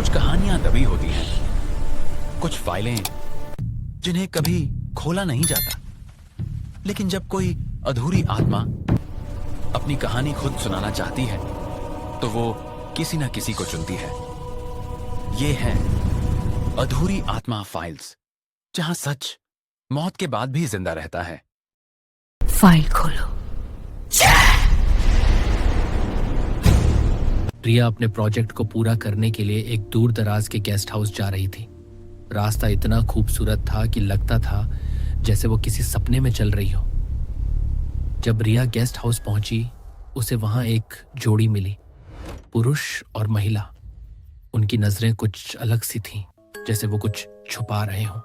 कुछ कहानियां दबी होती हैं, कुछ फाइलें जिन्हें कभी खोला नहीं जाता। लेकिन जब कोई अधूरी आत्मा अपनी कहानी खुद सुनाना चाहती है तो वो किसी ना किसी को चुनती है। ये है अधूरी आत्मा फाइल्स, जहां सच मौत के बाद भी जिंदा रहता है। फाइल खोलो। रिया अपने प्रोजेक्ट को पूरा करने के लिए एक दूर दराज के गेस्ट हाउस जा रही थी। रास्ता इतना खूबसूरत था कि लगता था जैसे वो किसी सपने में चल रही हो। जब रिया गेस्ट हाउस पहुंची, उसे वहां एक जोड़ी मिली, पुरुष और महिला। उनकी नजरें कुछ अलग सी थीं, जैसे वो कुछ छुपा रहे हों।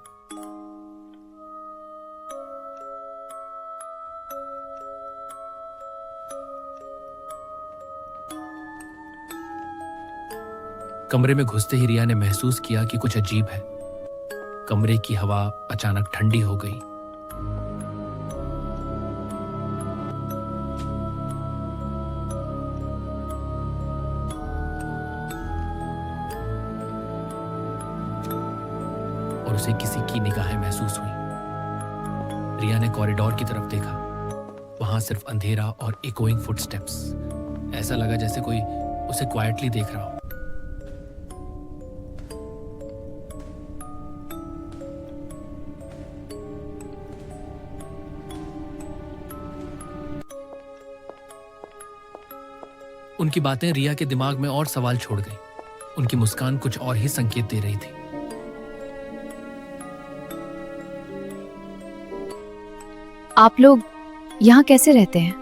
कमरे में घुसते ही रिया ने महसूस किया कि कुछ अजीब है। कमरे की हवा अचानक ठंडी हो गई। और उसे किसी की निगाहें महसूस हुई। रिया ने कॉरिडोर की तरफ देखा। वहां सिर्फ अंधेरा और इकोइंग फुटस्टेप्स। ऐसा लगा जैसे कोई उसे क्वाइटली देख रहा हो। उनकी बातें रिया के दिमाग में और सवाल छोड़ गई। उनकी मुस्कान कुछ और ही संकेत दे रही थी। आप लोग यहाँ कैसे रहते हैं?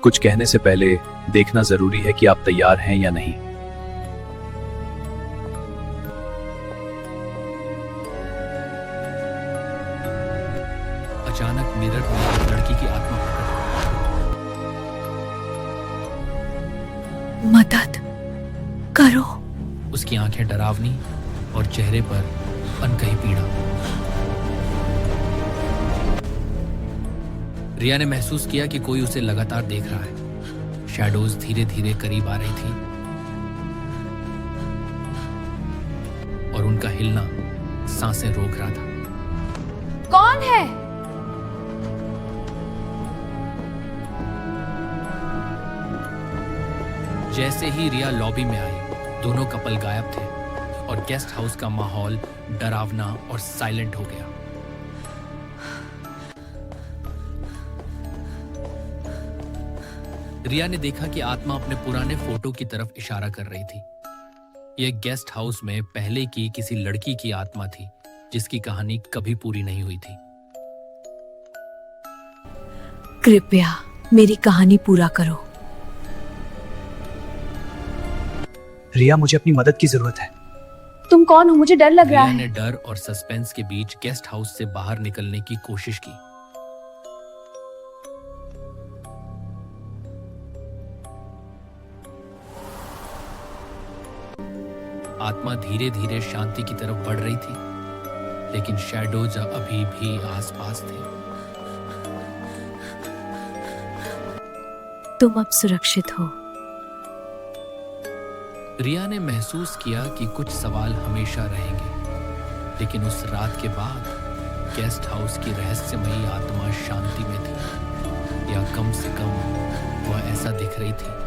कुछ कहने से पहले देखना जरूरी है कि आप तैयार हैं या नहीं। अचानक मिरर में एक लड़की की आत्मा प्रकट हुई। मदद करो। उसकी आंखें डरावनी और चेहरे पर अनकही पीड़ा। रिया ने महसूस किया कि कोई उसे लगातार देख रहा है। शैडोज धीरे धीरे करीब आ रही थी और उनका हिलना सांसें रोक रहा था। कौन है? जैसे ही रिया लॉबी में आई, दोनों कपल गायब थे और गेस्ट हाउस का माहौल डरावना और साइलेंट हो गया। रिया ने देखा कि आत्मा अपने पुराने फोटो की तरफ इशारा कर रही थी। यह गेस्ट हाउस में पहले की किसी लड़की की आत्मा थी, जिसकी कहानी कभी पूरी नहीं हुई थी। कृपया मेरी कहानी पूरा करो। रिया, मुझे अपनी मदद की जरूरत है। तुम कौन हो? मुझे डर लग रहा रिया है। ने डर और सस्पेंस के बीच गेस्ट हाउस से बाहर निकलने की कोशिश की। आत्मा धीरे धीरे शांति की तरफ बढ़ रही थी, लेकिन शैडोज अभी भी आसपास थे। तुम अब सुरक्षित हो। रिया ने महसूस किया कि कुछ सवाल हमेशा रहेंगे, लेकिन उस रात के बाद गेस्ट हाउस की रहस्यमयी आत्मा शांति में थी, या कम से कम वह ऐसा दिख रही थी।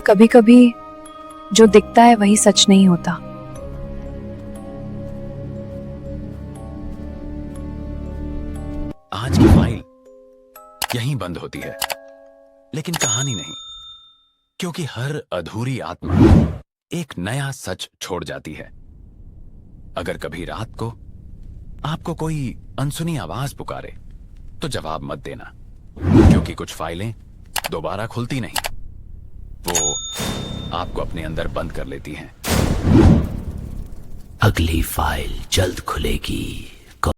कभी कभी जो दिखता है वही सच नहीं होता। आज की फाइल यहीं बंद होती है, लेकिन कहानी नहीं, क्योंकि हर अधूरी आत्मा एक नया सच छोड़ जाती है। अगर कभी रात को आपको कोई अनसुनी आवाज पुकारे तो जवाब मत देना, क्योंकि कुछ फाइलें दोबारा खुलती नहीं, वो आपको अपने अंदर बंद कर लेती हैं। अगली फाइल जल्द खुलेगी।